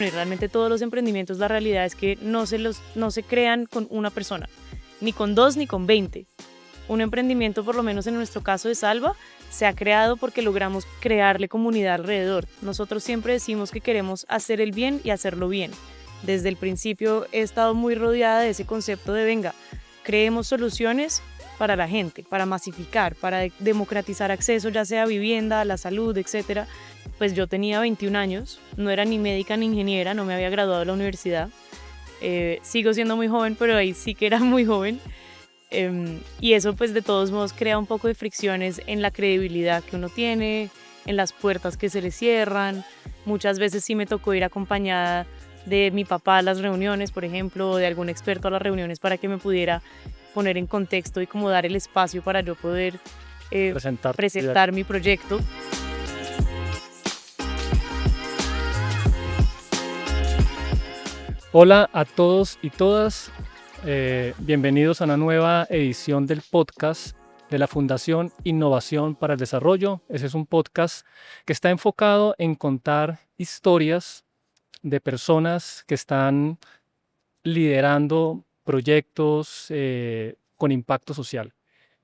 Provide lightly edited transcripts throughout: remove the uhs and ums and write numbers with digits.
y realmente todos los emprendimientos, la realidad es que no se crean con una persona, ni con 2 ni con 20. Un emprendimiento, por lo menos en nuestro caso de Salva, se ha creado porque logramos crearle comunidad alrededor. Nosotros siempre decimos que queremos hacer el bien y hacerlo bien. Desde el principio he estado muy rodeada de ese concepto de venga, creemos soluciones para la gente, para masificar, para democratizar acceso, ya sea a vivienda, a la salud, etcétera. Pues yo tenía 21 años, no era ni médica ni ingeniera, no me había graduado de la universidad. Sigo siendo muy joven, pero ahí sí que era muy joven. Y eso pues de todos modos crea un poco de fricciones en la credibilidad que uno tiene, en las puertas que se le cierran. Muchas veces sí me tocó ir acompañada de mi papá a las reuniones, por ejemplo, o de algún experto a las reuniones para que me pudiera poner en contexto y como dar el espacio para yo poder presentar mi proyecto. Hola a todos y todas, bienvenidos a una nueva edición del podcast de la Fundación Innovación para el Desarrollo. Ese es un podcast que está enfocado en contar historias de personas que están liderando proyectos con impacto social.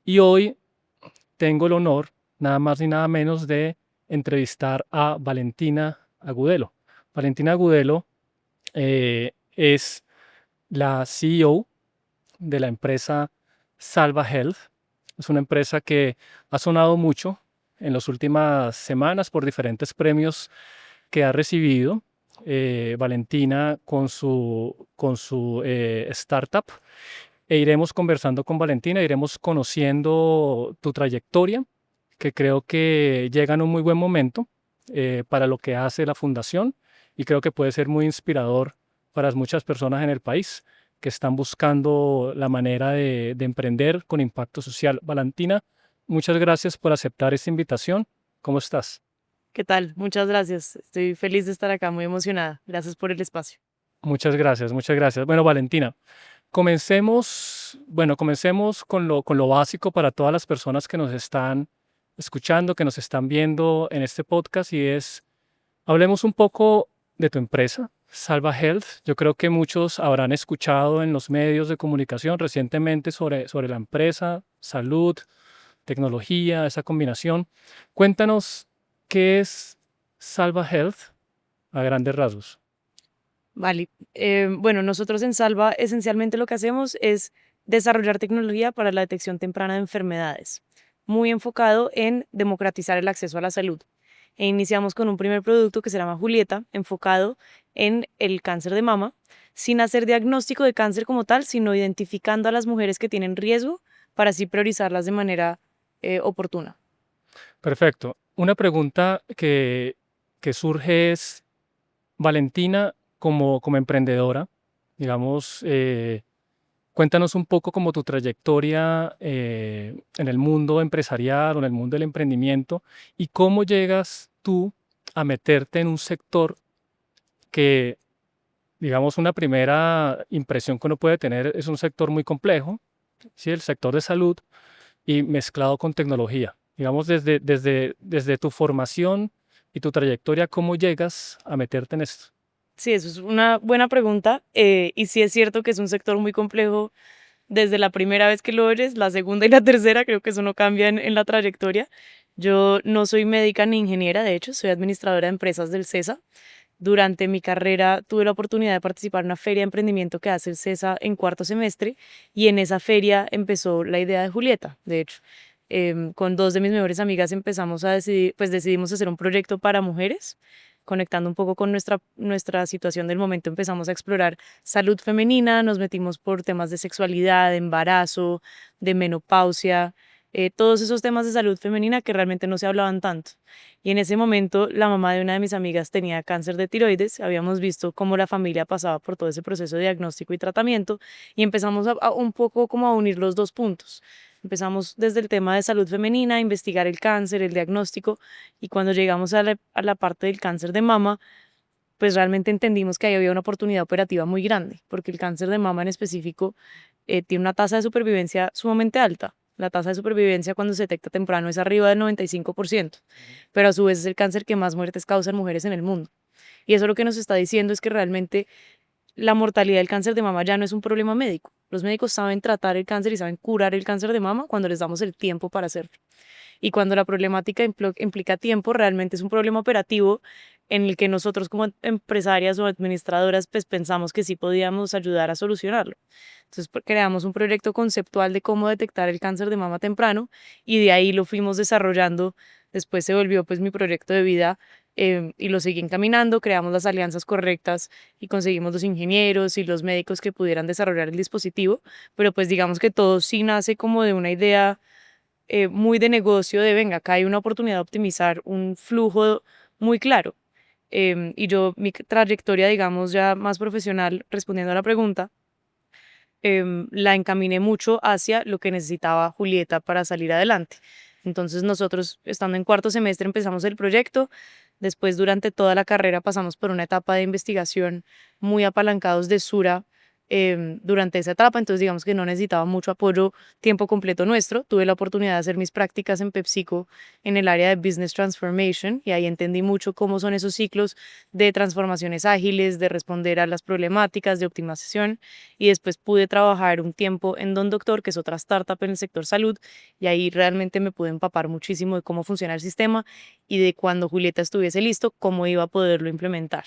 Y hoy tengo el honor, nada más ni nada menos, de entrevistar a Valentina Agudelo. Valentina Agudelo es la CEO de la empresa Salva Health. Es una empresa que ha sonado mucho en las últimas semanas por diferentes premios que ha recibido. Valentina con su startup. E iremos conversando con Valentina, iremos conociendo tu trayectoria, que creo que llega en un muy buen momento para lo que hace la fundación y creo que puede ser muy inspirador para muchas personas en el país que están buscando la manera de emprender con impacto social. Valentina, muchas gracias por aceptar esta invitación. ¿Cómo estás? ¿Qué tal? Muchas gracias. Estoy feliz de estar acá, muy emocionada. Gracias por el espacio. Muchas gracias, muchas gracias. Bueno, Valentina, comencemos con lo básico para todas las personas que nos están escuchando, que nos están viendo en este podcast y hablemos un poco de tu empresa, Salva Health. Yo creo que muchos habrán escuchado en los medios de comunicación recientemente sobre la empresa, salud, tecnología, esa combinación. Cuéntanos qué es Salva Health a grandes rasgos. Vale. Bueno, nosotros en Salva esencialmente lo que hacemos es desarrollar tecnología para la detección temprana de enfermedades, muy enfocado en democratizar el acceso a la salud. E iniciamos con un primer producto que se llama Julieta, enfocado en el cáncer de mama, sin hacer diagnóstico de cáncer como tal, sino identificando a las mujeres que tienen riesgo para así priorizarlas de manera oportuna. Perfecto. Una pregunta que surge es, Valentina, como emprendedora, digamos, cuéntanos un poco como tu trayectoria en el mundo empresarial o en el mundo del emprendimiento y cómo llegas tú a meterte en un sector que, digamos, una primera impresión que uno puede tener es un sector muy complejo, ¿sí? El sector de salud y mezclado con tecnología. Digamos, desde tu formación y tu trayectoria, ¿cómo llegas a meterte en esto? Sí, eso es una buena pregunta y sí es cierto que es un sector muy complejo desde la primera vez que lo eres, la segunda y la tercera, creo que eso no cambia en la trayectoria. Yo no soy médica ni ingeniera, de hecho, soy administradora de empresas del CESA. Durante mi carrera tuve la oportunidad de participar en una feria de emprendimiento que hace el CESA en cuarto semestre y en esa feria empezó la idea de Julieta, de hecho. Con dos de mis mejores amigas empezamos a decidir, pues decidimos hacer un proyecto para mujeres, conectando un poco con nuestra situación del momento, empezamos a explorar salud femenina, nos metimos por temas de sexualidad, de embarazo, de menopausia, todos esos temas de salud femenina que realmente no se hablaban tanto. Y en ese momento la mamá de una de mis amigas tenía cáncer de tiroides, habíamos visto cómo la familia pasaba por todo ese proceso de diagnóstico y tratamiento y empezamos a un poco como a unir los dos puntos. Empezamos desde el tema de salud femenina, a investigar el cáncer, el diagnóstico, y cuando llegamos a la parte del cáncer de mama, pues realmente entendimos que ahí había una oportunidad operativa muy grande, porque el cáncer de mama en específico tiene una tasa de supervivencia sumamente alta. La tasa de supervivencia cuando se detecta temprano es arriba del 95%, pero a su vez es el cáncer que más muertes causa en mujeres en el mundo. Y eso lo que nos está diciendo es que realmente la mortalidad del cáncer de mama ya no es un problema médico. Los médicos saben tratar el cáncer y saben curar el cáncer de mama cuando les damos el tiempo para hacerlo. Y cuando la problemática implica tiempo, realmente es un problema operativo en el que nosotros como empresarias o administradoras pues pensamos que sí podíamos ayudar a solucionarlo. Entonces creamos un proyecto conceptual de cómo detectar el cáncer de mama temprano y de ahí lo fuimos desarrollando. Después se volvió pues mi proyecto de vida, y lo seguí encaminando, creamos las alianzas correctas y conseguimos los ingenieros y los médicos que pudieran desarrollar el dispositivo, pero pues digamos que todo sí nace como de una idea, muy de negocio, de venga, acá hay una oportunidad de optimizar un flujo muy claro. Y yo, mi trayectoria, digamos, ya más profesional, respondiendo a la pregunta, la encaminé mucho hacia lo que necesitaba Julieta para salir adelante. Entonces nosotros, estando en cuarto semestre, empezamos el proyecto. Después, durante toda la carrera, pasamos por una etapa de investigación muy apalancados de Sura, durante esa etapa. Entonces, digamos que no necesitaba mucho apoyo tiempo completo nuestro. Tuve la oportunidad de hacer mis prácticas en PepsiCo en el área de Business Transformation y ahí entendí mucho cómo son esos ciclos de transformaciones ágiles, de responder a las problemáticas, de optimización, y después pude trabajar un tiempo en Don Doctor, que es otra startup en el sector salud, y ahí realmente me pude empapar muchísimo de cómo funciona el sistema y de cuando Julieta estuviese listo, cómo iba a poderlo implementar.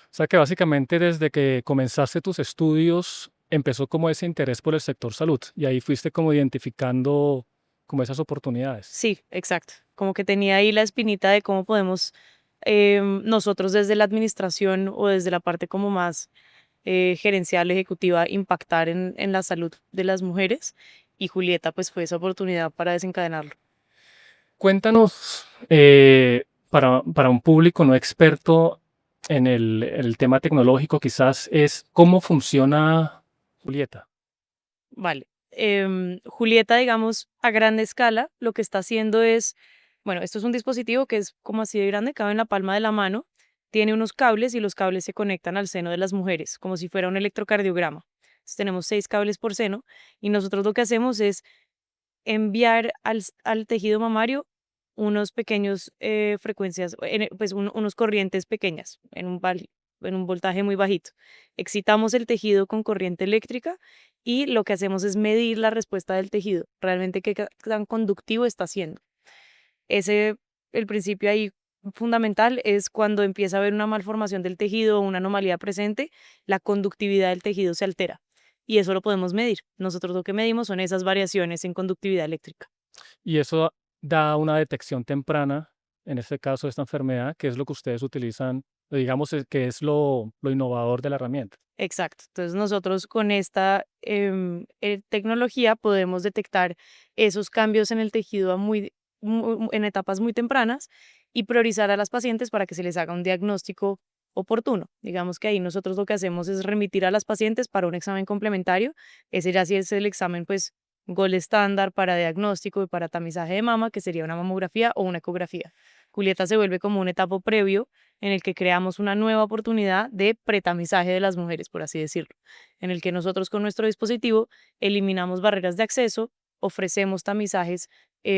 O sea que básicamente desde que comenzaste tus estudios empezó como ese interés por el sector salud y ahí fuiste como identificando como esas oportunidades. Sí, exacto. Como que tenía ahí la espinita de cómo podemos, nosotros desde la administración o desde la parte como más, gerencial, ejecutiva, impactar en la salud de las mujeres, y Julieta pues fue esa oportunidad para desencadenarlo. Cuéntanos, para un público no experto en el tema tecnológico, quizás es cómo funciona Julieta. Vale. Julieta, digamos, a grande escala, lo que está haciendo es, bueno, esto es un dispositivo que es como así de grande, cabe en la palma de la mano, tiene unos cables y los cables se conectan al seno de las mujeres, como si fuera un electrocardiograma. Entonces, tenemos 6 cables por seno y nosotros lo que hacemos es enviar al tejido mamario unos pequeños, frecuencias, pues unos corrientes pequeñas en un voltaje muy bajito. Excitamos el tejido con corriente eléctrica y lo que hacemos es medir la respuesta del tejido, realmente qué tan conductivo está siendo. Ese, el principio ahí fundamental es cuando empieza a haber una malformación del tejido o una anomalía presente, la conductividad del tejido se altera y eso lo podemos medir. Nosotros lo que medimos son esas variaciones en conductividad eléctrica. Y eso da una detección temprana, en este caso, de esta enfermedad, que es lo que ustedes utilizan, digamos, que es lo innovador de la herramienta. Exacto. Entonces nosotros con esta, tecnología podemos detectar esos cambios en el tejido en etapas muy tempranas y priorizar a las pacientes para que se les haga un diagnóstico oportuno. Digamos que ahí nosotros lo que hacemos es remitir a las pacientes para un examen complementario. Ese ya sí es el examen pues gold estándar para diagnóstico y para tamizaje de mama, que sería una mamografía o una ecografía. Julieta se vuelve como un etapa previo en el que creamos una nueva oportunidad de pretamizaje de las mujeres, por así decirlo, en el que nosotros con nuestro dispositivo eliminamos barreras de acceso, ofrecemos tamizajes,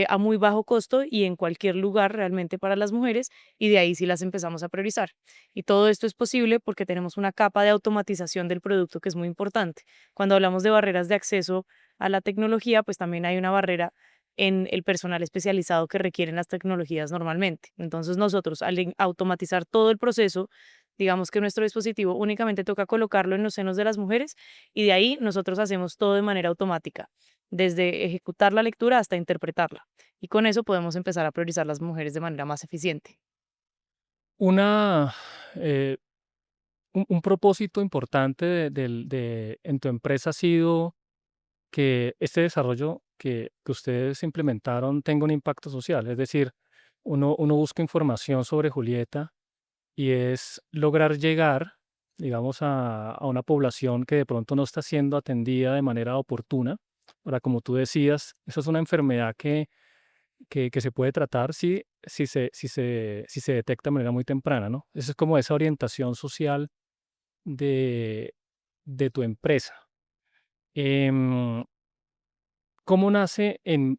a muy bajo costo y en cualquier lugar realmente para las mujeres, y de ahí sí las empezamos a priorizar. Y todo esto es posible porque tenemos una capa de automatización del producto que es muy importante. Cuando hablamos de barreras de acceso a la tecnología, pues también hay una barrera en el personal especializado que requieren las tecnologías normalmente. Entonces nosotros al automatizar todo el proceso, digamos que nuestro dispositivo únicamente toca colocarlo en los senos de las mujeres y de ahí nosotros hacemos todo de manera automática, desde ejecutar la lectura hasta interpretarla. Y con eso podemos empezar a priorizar las mujeres de manera más eficiente. Una, eh, un propósito importante en tu empresa ha sido que este desarrollo que ustedes implementaron tenga un impacto social. Es decir, uno busca información sobre Julieta y es lograr llegar, digamos, a una población que de pronto no está siendo atendida de manera oportuna. Ahora, como tú decías, eso es una enfermedad que se puede tratar si se detecta de manera muy temprana, ¿no? Eso es como esa orientación social de, de tu empresa. Em, ¿Cómo nace en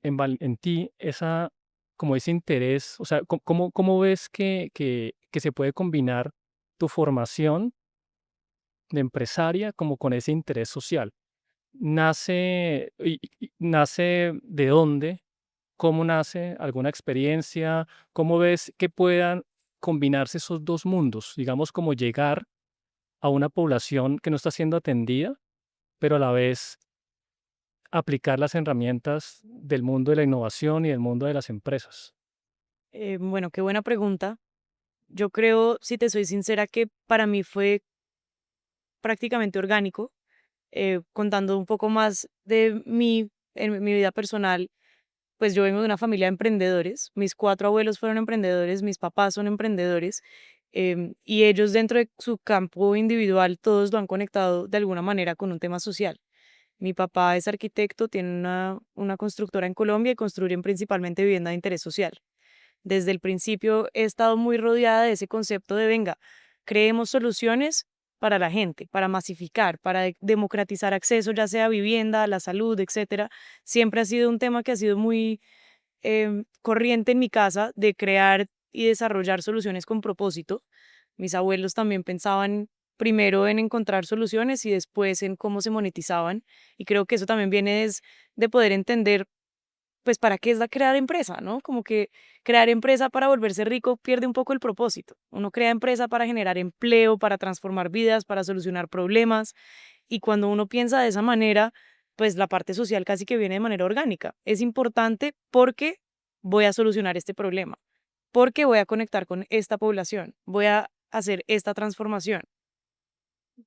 ti esa, como ese interés? O sea, ¿cómo ves que se puede combinar tu formación de empresaria como con ese interés social? ¿Nace de dónde? ¿Cómo nace? ¿Alguna experiencia? ¿Cómo ves que puedan combinarse esos dos mundos? Digamos, como llegar a una población que no está siendo atendida, pero a la vez aplicar las herramientas del mundo de la innovación y del mundo de las empresas. Bueno, qué buena pregunta. Yo creo, si te soy sincera, que para mí fue prácticamente orgánico, contando un poco más de mí en mi vida personal. Pues yo vengo de una familia de emprendedores, mis cuatro abuelos fueron emprendedores, mis papás son emprendedores, y ellos dentro de su campo individual, todos lo han conectado de alguna manera con un tema social. Mi papá es arquitecto, tiene una constructora en Colombia y construyen principalmente vivienda de interés social. Desde el principio he estado muy rodeada de ese concepto de, venga, creemos soluciones para la gente, para masificar, para democratizar acceso, ya sea a vivienda, a la salud, etcétera. Siempre ha sido un tema que ha sido muy corriente en mi casa de crear y desarrollar soluciones con propósito. Mis abuelos también pensaban primero en encontrar soluciones y después en cómo se monetizaban. Y creo que eso también viene de poder entender, pues, para qué es la crear empresa, ¿no? Como que crear empresa para volverse rico pierde un poco el propósito. Uno crea empresa para generar empleo, para transformar vidas, para solucionar problemas. Y cuando uno piensa de esa manera, pues la parte social casi que viene de manera orgánica. Es importante porque voy a solucionar este problema, porque voy a conectar con esta población, voy a hacer esta transformación,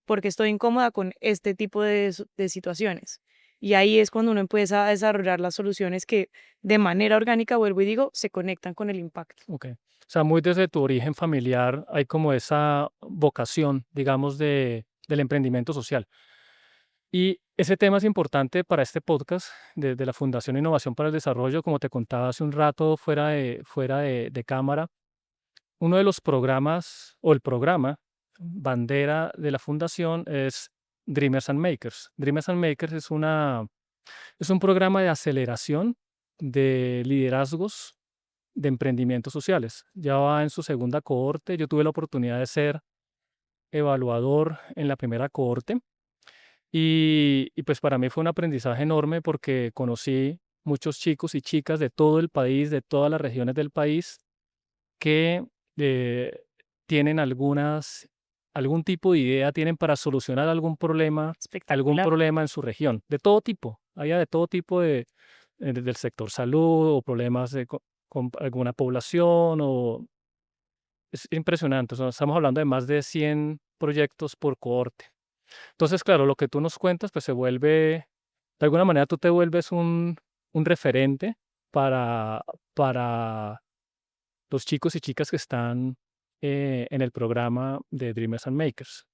porque estoy incómoda con este tipo de situaciones. Y ahí es cuando uno empieza a desarrollar las soluciones que de manera orgánica, vuelvo y digo, se conectan con el impacto. Ok. O sea, muy desde tu origen familiar hay como esa vocación, digamos, del emprendimiento social. Y ese tema es importante para este podcast de la Fundación Innovación para el Desarrollo. Como te contaba hace un rato fuera de cámara, uno de los programas o el programa bandera de la fundación es Dreamers and Makers. Dreamers and Makers es un programa de aceleración de liderazgos de emprendimientos sociales. Ya va en su segunda cohorte. Yo tuve la oportunidad de ser evaluador en la primera cohorte y pues para mí fue un aprendizaje enorme porque conocí muchos chicos y chicas de todo el país, de todas las regiones del país, que eh, tienen algún tipo de idea, tienen para solucionar algún Espectacular. problema en su región, de todo tipo, haya de todo tipo del sector salud o problemas con alguna población es impresionante. O sea, estamos hablando de más de 100 proyectos por cohorte. Entonces, claro, lo que tú nos cuentas, pues se vuelve, de alguna manera tú te vuelves un referente para, para los chicos y chicas que están en el programa de Dreamers and Makers.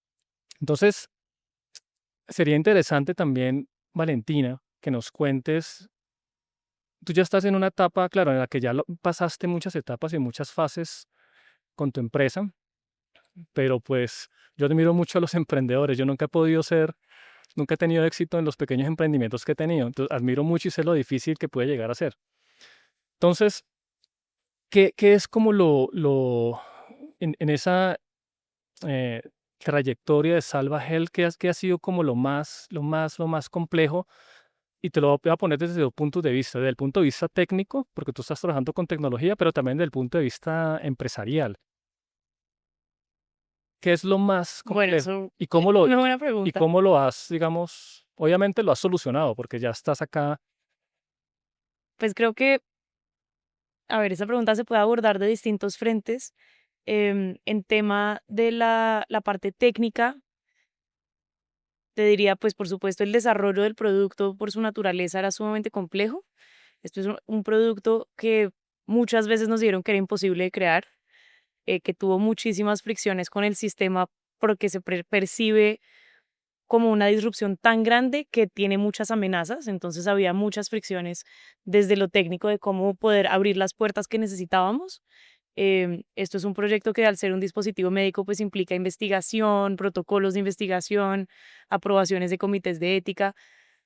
Entonces, sería interesante también, Valentina, que nos cuentes, tú ya estás en una etapa, claro, en la que ya pasaste muchas etapas y muchas fases con tu empresa, pero pues yo admiro mucho a los emprendedores. Yo nunca he tenido éxito en los pequeños emprendimientos que he tenido. Entonces, admiro mucho y sé lo difícil que puede llegar a ser. Entonces, ¿qué es como en esa eh, trayectoria de Salva Health, qué ha sido como lo más complejo? Y te lo voy a poner desde dos puntos de vista, desde el punto de vista técnico, porque tú estás trabajando con tecnología, pero también desde el punto de vista empresarial. ¿Qué es lo más Bueno, complejo? eso ¿Y es una buena pregunta. cómo lo has, digamos, obviamente lo has solucionado porque ya estás acá? Pues creo que, a ver, esa pregunta se puede abordar de distintos frentes. En tema de la parte técnica, te diría, pues por supuesto, el desarrollo del producto por su naturaleza era sumamente complejo. Esto es un producto que muchas veces nos dieron que era imposible de crear, que tuvo muchísimas fricciones con el sistema porque se percibe como una disrupción tan grande que tiene muchas amenazas. Entonces había muchas fricciones desde lo técnico de cómo poder abrir las puertas que necesitábamos. Esto es un proyecto que al ser un dispositivo médico pues implica investigación, protocolos de investigación, aprobaciones de comités de ética,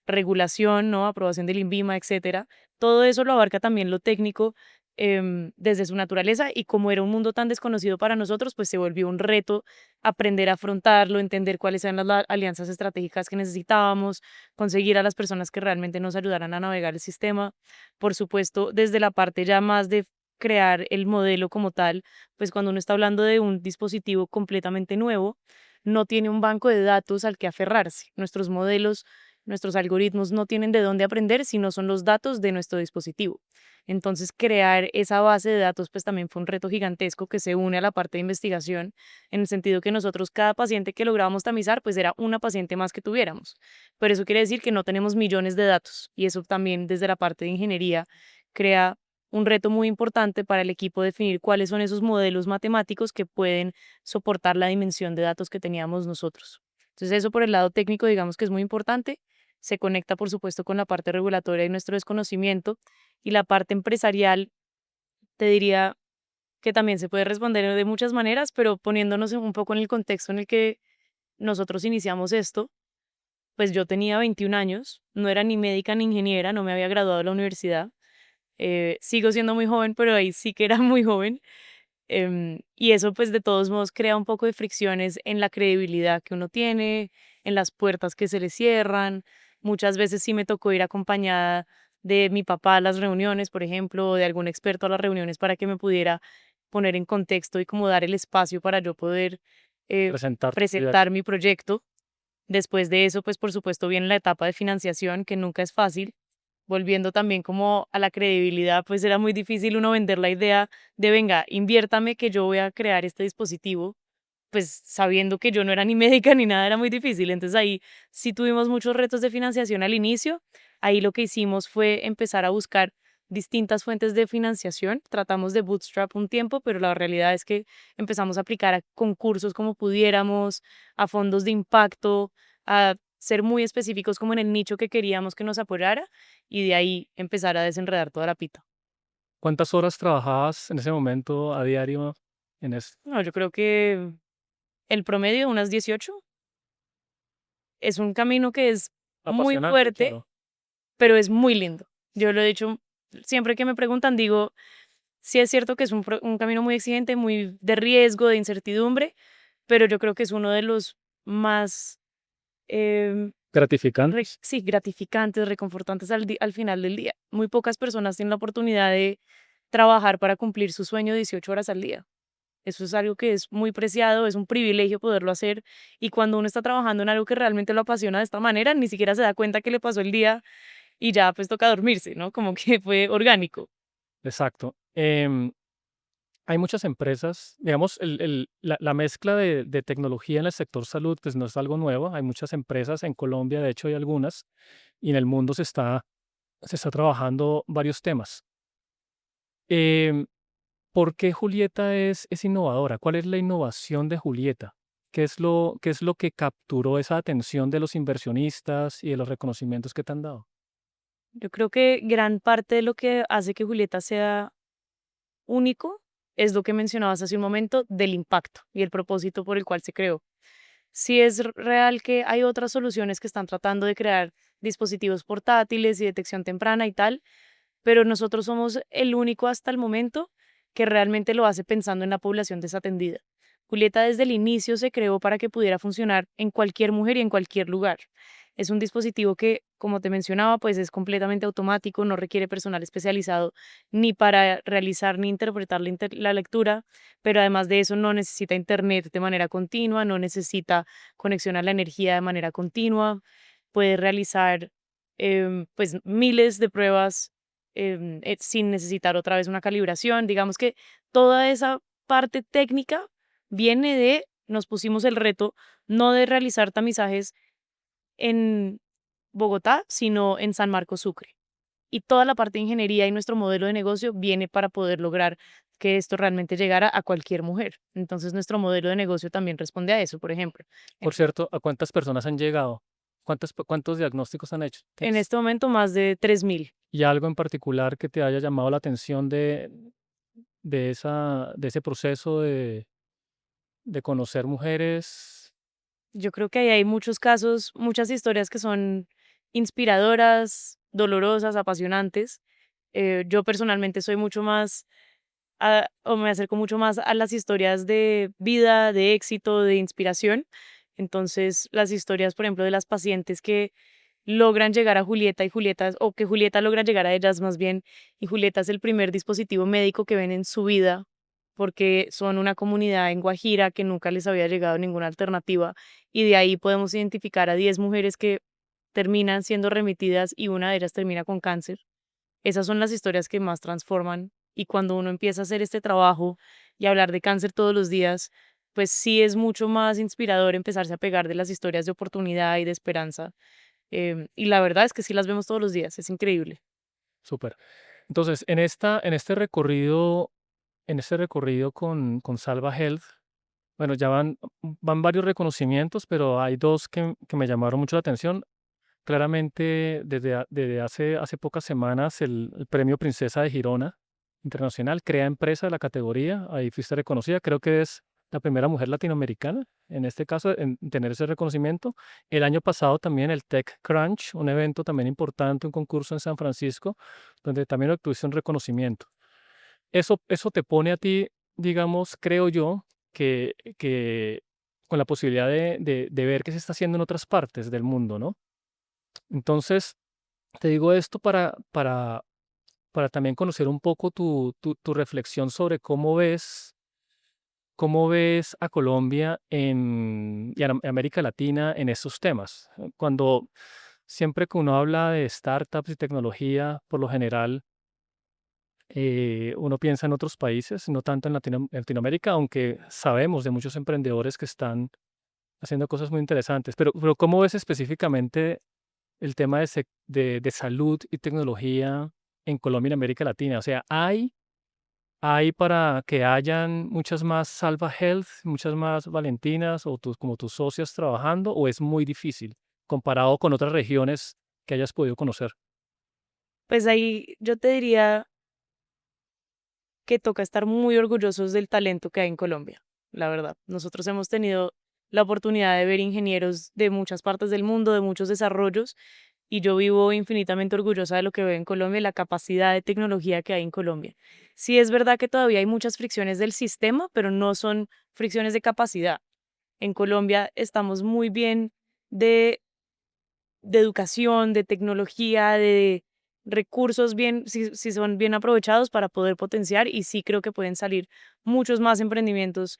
regulación, ¿no? Aprobación del INVIMA, etcétera. Todo eso lo abarca también lo técnico, desde su naturaleza, y como era un mundo tan desconocido para nosotros, pues se volvió un reto aprender a afrontarlo, entender cuáles eran las alianzas estratégicas que necesitábamos, conseguir a las personas que realmente nos ayudaran a navegar el sistema. Por supuesto, desde la parte ya más de crear el modelo como tal, pues cuando uno está hablando de un dispositivo completamente nuevo, no tiene un banco de datos al que aferrarse. Nuestros modelos, nuestros algoritmos no tienen de dónde aprender, sino son los datos de nuestro dispositivo. Entonces, crear esa base de datos, pues también fue un reto gigantesco que se une a la parte de investigación, en el sentido que nosotros, cada paciente que lográbamos tamizar, pues era una paciente más que tuviéramos. Pero eso quiere decir que no tenemos millones de datos, y eso también desde la parte de ingeniería crea un reto muy importante para el equipo definir cuáles son esos modelos matemáticos que pueden soportar la dimensión de datos que teníamos nosotros. Entonces, eso por el lado técnico, digamos que es muy importante. Se conecta, por supuesto, con la parte regulatoria y nuestro desconocimiento, y la parte empresarial, te diría que también se puede responder de muchas maneras, pero poniéndonos un poco en el contexto en el que nosotros iniciamos esto, pues yo tenía 21 años, no era ni médica ni ingeniera, no me había graduado de la universidad. Sigo siendo muy joven, pero ahí sí que era muy joven. Y eso pues de todos modos crea un poco de fricciones en la credibilidad que uno tiene, en las puertas que se le cierran. Muchas veces sí me tocó ir acompañada de mi papá a las reuniones, por ejemplo, o de algún experto a las reuniones para que me pudiera poner en contexto y como dar el espacio para yo poder eh, Presentar tu idea. presentar mi proyecto. Después de eso, pues por supuesto viene la etapa de financiación, que nunca es fácil. Volviendo también como a la credibilidad, pues era muy difícil uno vender la idea de, venga, inviértame que yo voy a crear este dispositivo, pues sabiendo que yo no era ni médica ni nada, era muy difícil. Entonces ahí sí tuvimos muchos retos de financiación al inicio. Ahí lo que hicimos fue empezar a buscar distintas fuentes de financiación. Tratamos de bootstrap un tiempo, pero la realidad es que empezamos a aplicar a concursos como pudiéramos, a fondos de impacto, a ser muy específicos como en el nicho que queríamos que nos apoyara, y de ahí empezar a desenredar toda la pita. ¿Cuántas horas trabajabas en ese momento a diario en esto? No, yo creo que el promedio, unas 18. Es un camino que es muy Apasionante, fuerte, claro. pero es muy lindo. Yo lo he dicho siempre que me preguntan, digo, sí es cierto que es un camino muy exigente, muy de riesgo, de incertidumbre, pero yo creo que es uno de los más, em, Gratificantes. sí, gratificantes, reconfortantes al final del día. Muy pocas personas tienen la oportunidad de trabajar para cumplir su sueño 18 horas al día. Eso es algo que es muy preciado, es un privilegio poderlo hacer, y cuando uno está trabajando en algo que realmente lo apasiona de esta manera, ni siquiera se da cuenta que le pasó el día y ya pues toca dormirse, ¿no? Como que fue orgánico. Exacto. Hay muchas empresas, digamos, la mezcla de tecnología en el sector salud, pues no es algo nuevo. Hay muchas empresas en Colombia, de hecho hay algunas, y en el mundo se está trabajando varios temas. Em, ¿Por qué Julieta es innovadora? ¿Cuál es la innovación de Julieta? ¿Qué es lo que capturó esa atención de los inversionistas y de los reconocimientos que te han dado? Yo creo que gran parte de lo que hace que Julieta sea único es lo que mencionabas hace un momento del impacto y el propósito por el cual se creó. Sí es real que hay otras soluciones que están tratando de crear dispositivos portátiles y detección temprana y tal, pero nosotros somos el único hasta el momento que realmente lo hace pensando en la población desatendida. Julieta desde el inicio se creó para que pudiera funcionar en cualquier mujer y en cualquier lugar. Es un dispositivo que, como te mencionaba, pues es completamente automático, no requiere personal especializado ni para realizar ni interpretar la lectura, pero además de eso no necesita internet de manera continua, no necesita conexión a la energía de manera continua, puede realizar pues miles de pruebas sin necesitar otra vez una calibración. Digamos que toda esa parte técnica viene de, nos pusimos el reto no de realizar tamizajes en Bogotá, sino en San Marcos Sucre. Y toda la parte de ingeniería y nuestro modelo de negocio viene para poder lograr que esto realmente llegara a cualquier mujer. Entonces nuestro modelo de negocio también responde a eso, por ejemplo. Por cierto, ¿a cuántas personas han llegado? ¿Cuántos diagnósticos han hecho? En este momento más de 3.000. ¿Y algo en particular que te haya llamado la atención de ese proceso de conocer mujeres? Yo creo que ahí hay muchos casos, muchas historias que son inspiradoras, dolorosas, apasionantes. Yo personalmente soy mucho más, o me acerco mucho más a las historias de vida, de éxito, de inspiración. Entonces, las historias, por ejemplo, de las pacientes que logran llegar a Julieta y Julieta, o que Julieta logra llegar a ellas más bien, y Julieta es el primer dispositivo médico que ven en su vida, porque son una comunidad en Guajira que nunca les había llegado ninguna alternativa, y de ahí podemos identificar a 10 mujeres que terminan siendo remitidas y una de ellas termina con cáncer. Esas son las historias que más transforman, y cuando uno empieza a hacer este trabajo y hablar de cáncer todos los días, pues sí es mucho más inspirador empezarse a pegar de las historias de oportunidad y de esperanza. Y la verdad es que sí las vemos todos los días, es increíble. Súper. Entonces, en este recorrido con Salva Health, bueno, ya van varios reconocimientos, pero hay dos que me llamaron mucho la atención. Claramente, desde hace pocas semanas, el Premio Princesa de Girona Internacional crea empresa de la categoría. Ahí fuiste reconocida. Creo que es la primera mujer latinoamericana, en este caso, en tener ese reconocimiento. El año pasado también el TechCrunch, un evento también importante, un concurso en San Francisco, donde también obtuviste un reconocimiento. Eso te pone a ti, digamos, creo yo, que con la posibilidad de ver qué se está haciendo en otras partes del mundo, ¿no? Entonces, te digo esto para también conocer un poco tu reflexión sobre cómo ves a Colombia y a América Latina en estos temas. Cuando siempre que uno habla de startups y tecnología, por lo general, uno piensa en otros países, no tanto en Latinoamérica, aunque sabemos de muchos emprendedores que están haciendo cosas muy interesantes. Pero ¿cómo ves específicamente el tema de salud y tecnología en Colombia y en América Latina? O sea, ¿hay para que hayan muchas más Salva Health, muchas más Valentinas o como tus socias trabajando, o es muy difícil comparado con otras regiones que hayas podido conocer? Pues ahí yo te diría que toca estar muy orgullosos del talento que hay en Colombia, la verdad. Nosotros hemos tenido la oportunidad de ver ingenieros de muchas partes del mundo, de muchos desarrollos, y yo vivo infinitamente orgullosa de lo que veo en Colombia y la capacidad de tecnología que hay en Colombia. Sí es verdad que todavía hay muchas fricciones del sistema, pero no son fricciones de capacidad. En Colombia estamos muy bien de educación, de tecnología, de recursos bien, si son bien aprovechados para poder potenciar, y sí creo que pueden salir muchos más emprendimientos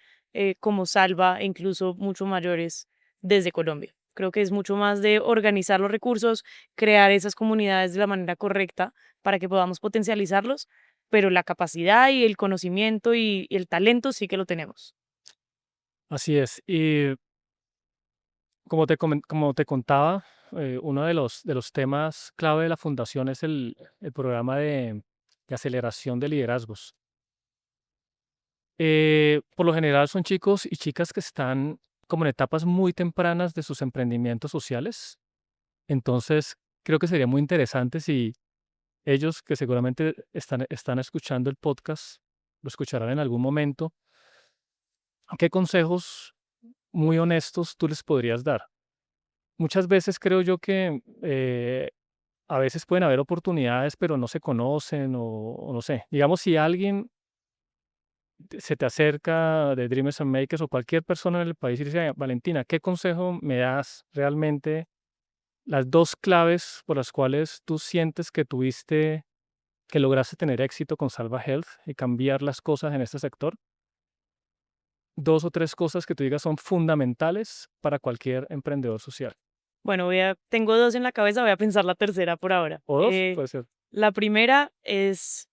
como Salva e incluso mucho mayores desde Colombia. Creo que es mucho más de organizar los recursos, crear esas comunidades de la manera correcta para que podamos potencializarlos, pero la capacidad y el conocimiento y el talento sí que lo tenemos. Así es. Y como te contaba, uno de los temas clave de la fundación es el programa de aceleración de liderazgos. Por lo general son chicos y chicas que están como en etapas muy tempranas de sus emprendimientos sociales. Entonces, creo que sería muy interesante si ellos, que seguramente están escuchando el podcast, lo escucharán en algún momento, ¿qué consejos muy honestos tú les podrías dar? Muchas veces creo yo que a veces pueden haber oportunidades, pero no se conocen o no sé. Digamos, si alguien se te acerca de Dreamers and Makers o cualquier persona en el país y dice: Valentina, ¿qué consejo me das realmente? Las dos claves por las cuales tú sientes que lograste tener éxito con Salva Health y cambiar las cosas en este sector. Dos o tres cosas que tú digas son fundamentales para cualquier emprendedor social. Bueno, tengo dos en la cabeza, voy a pensar la tercera por ahora. O dos, puede ser. La primera es,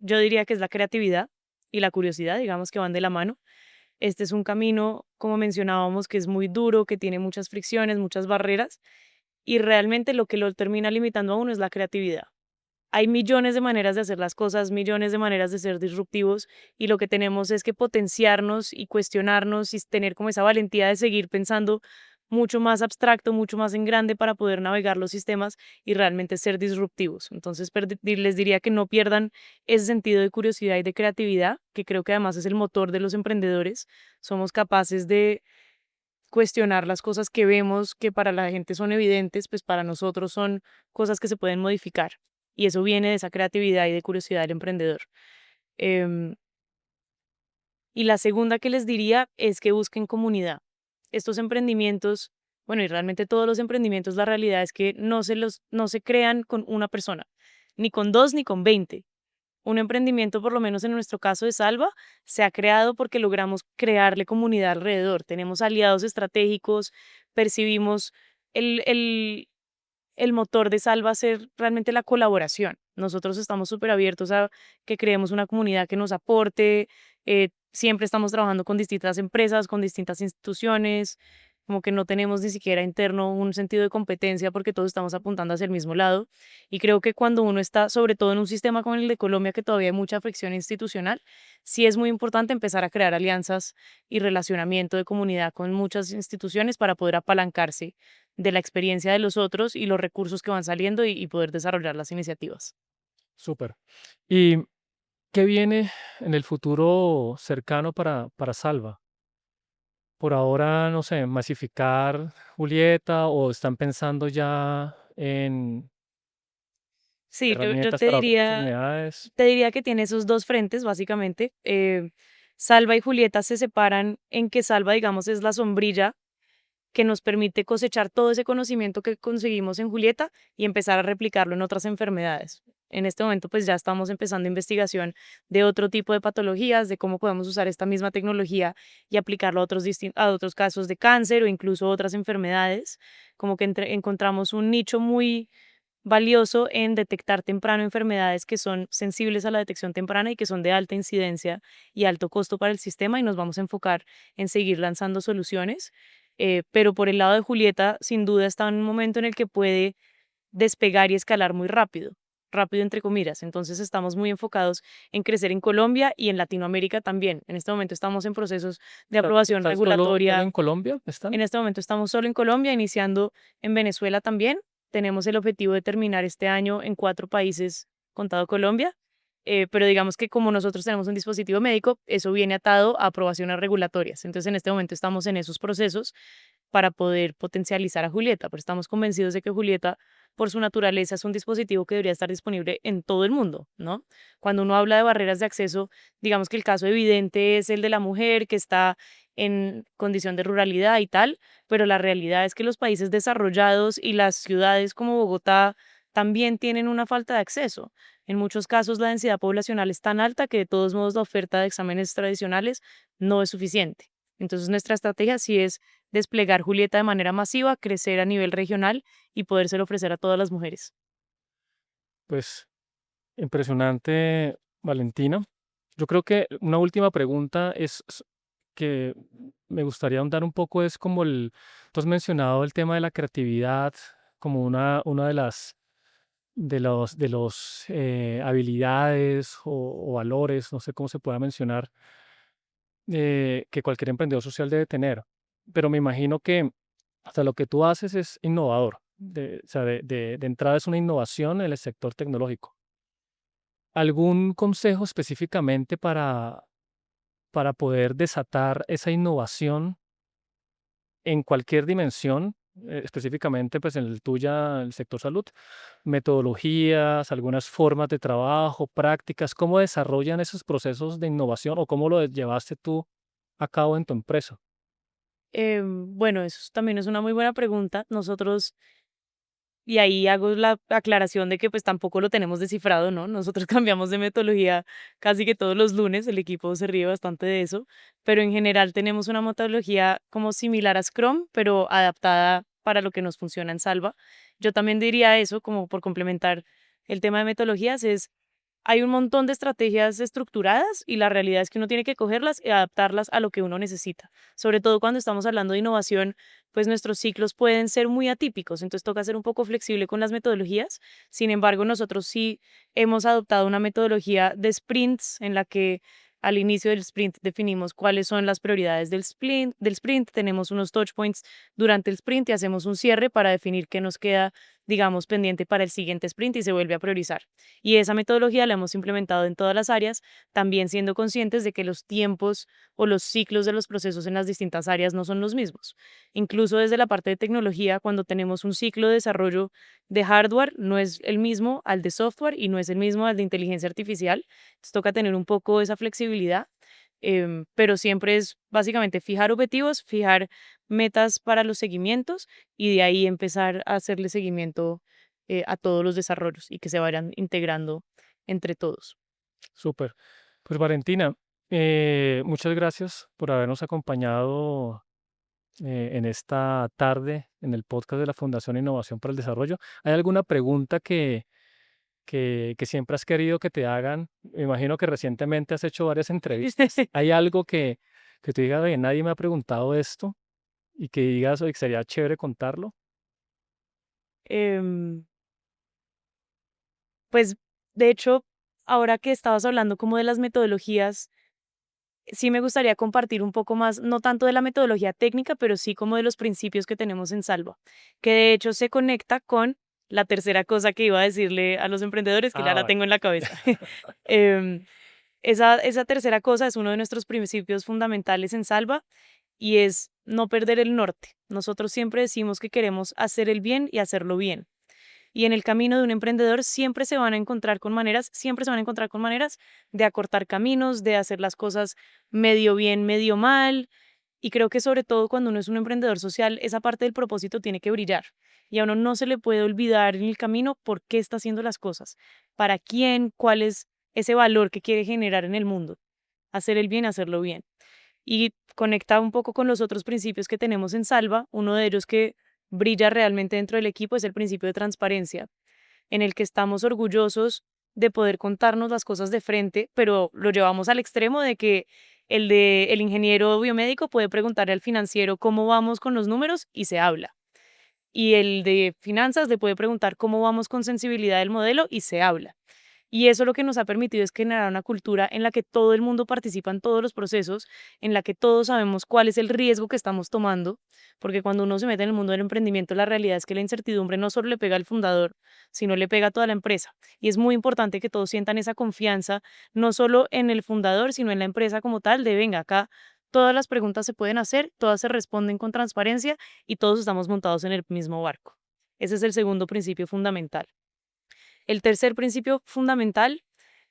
yo diría que es la creatividad y la curiosidad, digamos que van de la mano. Este es un camino, como mencionábamos, que es muy duro, que tiene muchas fricciones, muchas barreras, y realmente lo que lo termina limitando a uno es la creatividad. Hay millones de maneras de hacer las cosas, millones de maneras de ser disruptivos, y lo que tenemos es que potenciarnos y cuestionarnos y tener como esa valentía de seguir pensando mucho más abstracto, mucho más en grande para poder navegar los sistemas y realmente ser disruptivos. Entonces, les diría que no pierdan ese sentido de curiosidad y de creatividad, que creo que además es el motor de los emprendedores. Somos capaces de cuestionar las cosas que vemos que para la gente son evidentes, pues para nosotros son cosas que se pueden modificar. y eso viene de esa creatividad y de curiosidad del emprendedor. Em, y la segunda que les diría es que busquen comunidad. Estos emprendimientos, bueno, y realmente todos los emprendimientos, la realidad es que no se crean con una persona, ni con dos, ni con 20. Un emprendimiento, por lo menos en nuestro caso de Salva, se ha creado porque logramos crearle comunidad alrededor. Tenemos aliados estratégicos, percibimos el, el, el motor de Salva ser realmente la colaboración. Nosotros estamos súper abiertos a que creemos una comunidad que nos aporte. Siempre estamos trabajando con distintas empresas, con distintas instituciones, como que no tenemos ni siquiera interno un sentido de competencia porque todos estamos apuntando hacia el mismo lado. Y creo que cuando uno está, sobre todo en un sistema como el de Colombia, que todavía hay mucha fricción institucional, sí es muy importante empezar a crear alianzas y relacionamiento de comunidad con muchas instituciones para poder apalancarse de la experiencia de los otros y los recursos que van saliendo y poder desarrollar las iniciativas. Súper. ¿Y qué viene en el futuro cercano para Salva? Por ahora, no sé, masificar Julieta o están pensando ya en Sí, yo herramientas para otras unidades. te diría que tiene esos dos frentes, básicamente. Salva y Julieta se separan en que Salva, digamos, es la sombrilla que nos permite cosechar todo ese conocimiento que conseguimos en Julieta y empezar a replicarlo en otras enfermedades. En este momento, pues ya estamos empezando investigación de otro tipo de patologías, de cómo podemos usar esta misma tecnología y aplicarlo a a otros casos de cáncer o incluso otras enfermedades. Como que encontramos un nicho muy valioso en detectar temprano enfermedades que son sensibles a la detección temprana y que son de alta incidencia y alto costo para el sistema y nos vamos a enfocar en seguir lanzando soluciones. Pero por el lado de Julieta, sin duda está en un momento en el que puede despegar y escalar muy rápido, rápido entre comillas. Entonces estamos muy enfocados en crecer en Colombia y en Latinoamérica también. En este momento estamos en procesos de aprobación ¿Están solo regulatoria. en Colombia? En ¿Están? este momento estamos solo en Colombia, iniciando en Venezuela también. Tenemos el objetivo de terminar este año en 4 países, contado Colombia. Pero digamos que como nosotros tenemos un dispositivo médico, eso viene atado a aprobaciones regulatorias. Entonces en este momento estamos en esos procesos para poder potencializar a Julieta, pero estamos convencidos de que Julieta, por su naturaleza, es un dispositivo que debería estar disponible en todo el mundo, ¿no? Cuando uno habla de barreras de acceso, digamos que el caso evidente es el de la mujer que está en condición de ruralidad y tal, pero la realidad es que los países desarrollados y las ciudades como Bogotá también tienen una falta de acceso. En muchos casos la densidad poblacional es tan alta que de todos modos la oferta de exámenes tradicionales no es suficiente. Entonces nuestra estrategia sí es desplegar Julieta de manera masiva, crecer a nivel regional y podérselo ofrecer a todas las mujeres. Pues impresionante, Valentina. Yo creo que una última pregunta que me gustaría ahondar un poco es como tú has mencionado el tema de la creatividad como una de los habilidades o valores, no sé cómo se pueda mencionar, que cualquier emprendedor social debe tener. Pero me imagino que hasta lo que tú haces es innovador. O sea, de entrada es una innovación en el sector tecnológico. ¿Algún consejo específicamente para poder desatar esa innovación en cualquier dimensión, específicamente pues en el tuya, el sector salud? Metodologías, algunas formas de trabajo, prácticas, ¿cómo desarrollan esos procesos de innovación o cómo lo llevaste tú a cabo en tu empresa? Bueno, también es una muy buena pregunta. Nosotros, y ahí hago la aclaración de que pues tampoco lo tenemos descifrado, ¿no? Nosotros cambiamos de metodología casi que todos los lunes, el equipo se ríe bastante de eso, pero en general tenemos una metodología como similar a Scrum, pero adaptada para lo que nos funciona en Salva. Yo también diría eso, como por complementar el tema de metodologías, es hay un montón de estrategias estructuradas y la realidad es que uno tiene que cogerlas y adaptarlas a lo que uno necesita. Sobre todo cuando estamos hablando de innovación, pues nuestros ciclos pueden ser muy atípicos, entonces toca ser un poco flexible con las metodologías. Sin embargo, nosotros sí hemos adoptado una metodología de sprints en la que al inicio del sprint definimos cuáles son las prioridades del sprint, tenemos unos touch points durante el sprint y hacemos un cierre para definir qué nos queda digamos, pendiente para el siguiente sprint y se vuelve a priorizar. Y esa metodología la hemos implementado en todas las áreas, también siendo conscientes de que los tiempos o los ciclos de los procesos en las distintas áreas no son los mismos. Incluso desde la parte de tecnología, cuando tenemos un ciclo de desarrollo de hardware, no es el mismo al de software y no es el mismo al de inteligencia artificial. Entonces toca tener un poco esa flexibilidad, pero siempre es básicamente fijar objetivos, fijar metas para los seguimientos y de ahí empezar a hacerle seguimiento a todos los desarrollos y que se vayan integrando entre todos. Súper. Pues Valentina, muchas gracias por habernos acompañado en esta tarde en el podcast de la Fundación Innovación para el Desarrollo. ¿Hay alguna pregunta que siempre has querido que te hagan? Me imagino que recientemente has hecho varias entrevistas. ¿Hay algo que te diga, oye, nadie me ha preguntado esto y que digas, oye, que sería chévere contarlo? Em, pues de hecho, ahora que estabas hablando como de las metodologías, sí me gustaría compartir un poco más, no tanto de la metodología técnica, pero sí como de los principios que tenemos en Salva, que de hecho se conecta con la tercera cosa que iba a decirle a los emprendedores, que ya Ah, la vale. tengo en la cabeza. Em, esa tercera cosa es uno de nuestros principios fundamentales en Salva y es no perder el norte. Nosotros siempre decimos que queremos hacer el bien y hacerlo bien. Y en el camino de un emprendedor siempre se van a encontrar con maneras de acortar caminos, de hacer las cosas medio bien, medio mal. Y creo que sobre todo cuando uno es un emprendedor social, esa parte del propósito tiene que brillar. Y a uno no se le puede olvidar en el camino por qué está haciendo las cosas, para quién, cuál es ese valor que quiere generar en el mundo. Hacer el bien, hacerlo bien. Y conecta un poco con los otros principios que tenemos en Salva. Uno de ellos que brilla realmente dentro del equipo es el principio de transparencia, en el que estamos orgullosos de poder contarnos las cosas de frente, pero lo llevamos al extremo de que el ingeniero biomédico puede preguntarle al financiero cómo vamos con los números y se habla. Y el de finanzas le puede preguntar cómo vamos con sensibilidad del modelo y se habla. Y eso lo que nos ha permitido es generar una cultura en la que todo el mundo participa en todos los procesos, en la que todos sabemos cuál es el riesgo que estamos tomando, porque cuando uno se mete en el mundo del emprendimiento, la realidad es que la incertidumbre no solo le pega al fundador, sino le pega a toda la empresa. Y es muy importante que todos sientan esa confianza, no solo en el fundador, sino en la empresa como tal, de venga, acá todas las preguntas se pueden hacer, todas se responden con transparencia y todos estamos montados en el mismo barco. Ese es el segundo principio fundamental. El tercer principio fundamental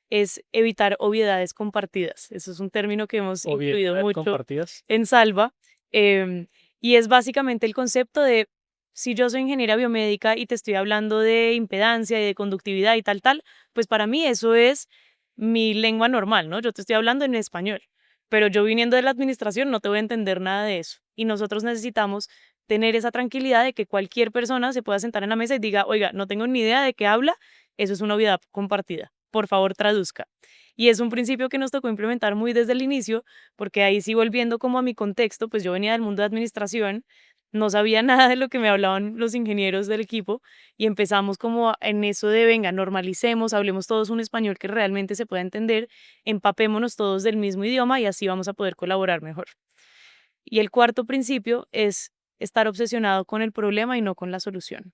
es evitar obviedades compartidas. Eso es un término que hemos incluido Obviedades mucho compartidas. en Salva, y es básicamente el concepto de si yo soy ingeniera biomédica y te estoy hablando de impedancia y de conductividad y tal, tal, pues para mí eso es mi lengua normal, ¿no? Yo te estoy hablando en español, pero yo viniendo de la administración no te voy a entender nada de eso. Y nosotros necesitamos tener esa tranquilidad de que cualquier persona se pueda sentar en la mesa y diga, oiga, no tengo ni idea de qué habla, eso es una obviedad compartida. Por favor, traduzca. Y es un principio que nos tocó implementar muy desde el inicio, porque ahí sí volviendo como a mi contexto, pues yo venía del mundo de administración, no sabía nada de lo que me hablaban los ingenieros del equipo y empezamos como en eso de, venga, normalicemos, hablemos todos un español que realmente se pueda entender, empapémonos todos del mismo idioma y así vamos a poder colaborar mejor. Y el cuarto principio es estar obsesionado con el problema y no con la solución.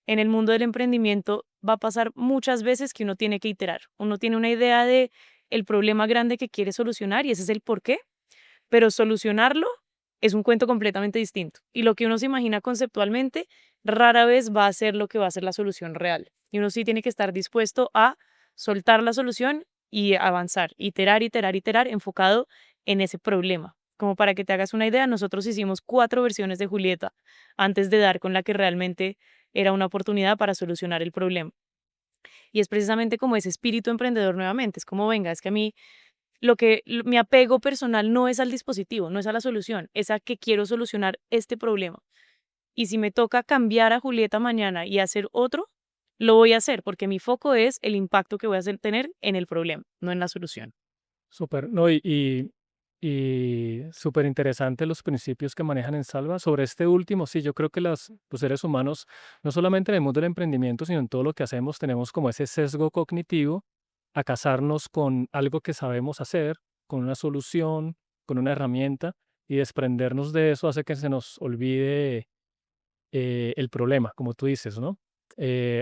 En el mundo del emprendimiento va a pasar muchas veces que uno tiene que iterar. Uno tiene una idea de el problema grande que quiere solucionar y ese es el por qué, pero solucionarlo es un cuento completamente distinto. Y lo que uno se imagina conceptualmente rara vez va a ser lo que va a ser la solución real. Y uno sí tiene que estar dispuesto a soltar la solución y avanzar, iterar, iterar, iterar, enfocado en ese problema. Como para que te hagas una idea, nosotros hicimos 4 versiones de Julieta antes de dar con la que realmente era una oportunidad para solucionar el problema. Y es precisamente como ese espíritu emprendedor nuevamente, es como, venga, es que a mí mi apego personal no es al dispositivo, no es a la solución, es a que quiero solucionar este problema. Y si me toca cambiar a Julieta mañana y hacer otro, lo voy a hacer porque mi foco es el impacto que voy a tener en el problema, no en la solución. Súper, no, y súper interesante los principios que manejan en Salva. Sobre este último, sí, yo creo que los seres humanos, no solamente en el mundo del emprendimiento, sino en todo lo que hacemos, tenemos como ese sesgo cognitivo a casarnos con algo que sabemos hacer, con una solución, con una herramienta, y desprendernos de eso hace que se nos olvide el problema, como tú dices, ¿no?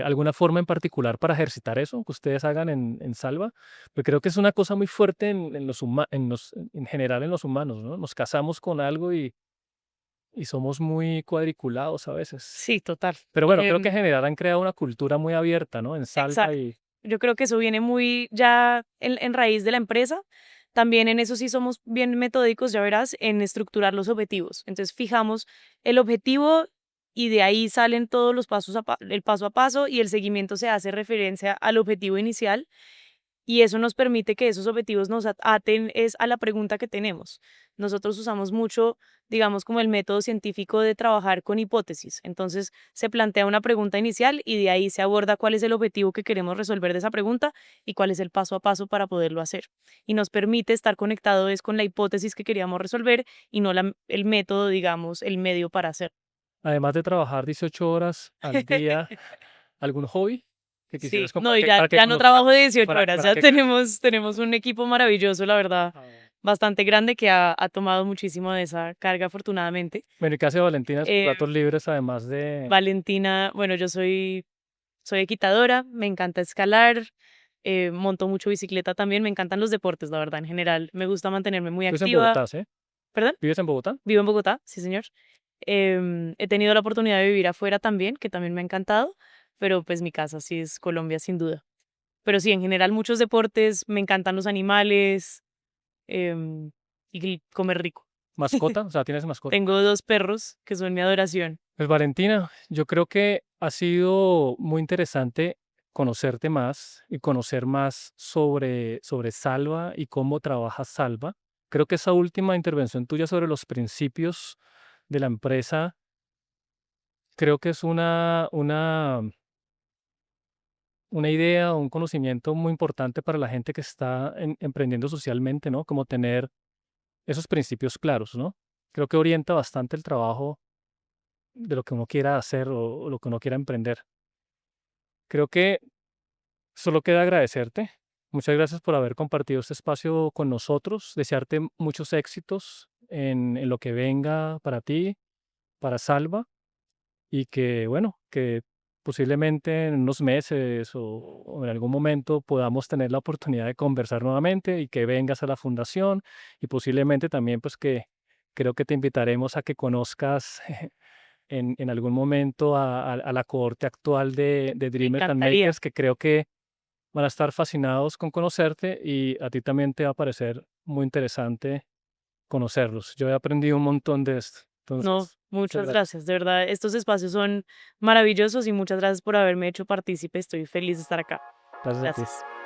¿Alguna forma en particular para ejercitar eso que ustedes hagan en Salva? Porque creo que es una cosa muy fuerte en general en los humanos, ¿no? Nos casamos con algo y somos muy cuadriculados a veces. Sí, total. Pero bueno, creo que en general han creado una cultura muy abierta, ¿no? En Salva Exacto. y Yo creo que eso viene muy ya en raíz de la empresa. También en eso sí somos bien metódicos, ya verás, en estructurar los objetivos. Entonces fijamos el objetivo y de ahí salen todos los pasos el paso a paso y el seguimiento se hace referencia al objetivo inicial y eso nos permite que esos objetivos nos aten es a la pregunta que tenemos. Nosotros usamos mucho, digamos, como el método científico de trabajar con hipótesis. Entonces, se plantea una pregunta inicial y de ahí se aborda cuál es el objetivo que queremos resolver de esa pregunta y cuál es el paso a paso para poderlo hacer. Y nos permite estar conectado es con la hipótesis que queríamos resolver y no el método, digamos, el medio para hacer. además de trabajar 18 horas al día, ¿algún hobby que Sí, quisieras no, y compartir ya, para que ya no trabajo de 18 para, horas, para ya que tenemos un equipo maravilloso, la verdad, bastante grande que ha tomado muchísimo de esa carga, afortunadamente. bueno, y qué hace Valentina en sus Eh, ratos libres además de Valentina, bueno, yo soy equitadora, me encanta escalar, monto mucho bicicleta también, me encantan los deportes, la verdad, en general, me gusta mantenerme muy vives en activa. Bogotá, ¿sí? ¿Perdón? ¿Vives en Bogotá? Vivo en Bogotá, sí, señor. He tenido la oportunidad de vivir afuera también, que también me ha encantado, pero pues mi casa sí es Colombia, sin duda. Pero sí, en general muchos deportes, me encantan los animales, em, y comer rico. ¿Mascota? O sea, ¿tienes mascota? Tengo 2 perros que son mi adoración. Pues Valentina, yo creo que ha sido muy interesante conocerte más y conocer más sobre Salva y cómo trabaja Salva. Creo que esa última intervención tuya sobre los principios de la empresa, creo que es una idea o un conocimiento muy importante para la gente que está emprendiendo socialmente, ¿no? Como tener esos principios claros, ¿no? Creo que orienta bastante el trabajo de lo que uno quiera hacer o lo que uno quiera emprender. Creo que solo queda agradecerte. Muchas gracias por haber compartido este espacio con nosotros. Desearte muchos éxitos en lo que venga para ti, para Salva, y que, bueno, que posiblemente en unos meses o en algún momento podamos tener la oportunidad de conversar nuevamente y que vengas a la fundación y posiblemente también, pues que creo que te invitaremos a que conozcas en algún momento a la cohorte actual de Me Dreamers and encantaría. Makers, que creo que van a estar fascinados con conocerte y a ti también te va a parecer muy interesante conocerlos. Yo he aprendido un montón de esto. No, Entonces, muchas muchas gracias. gracias. De verdad, estos espacios son maravillosos y muchas gracias por haberme hecho partícipe. Estoy feliz de estar acá. Gracias a ti. Gracias.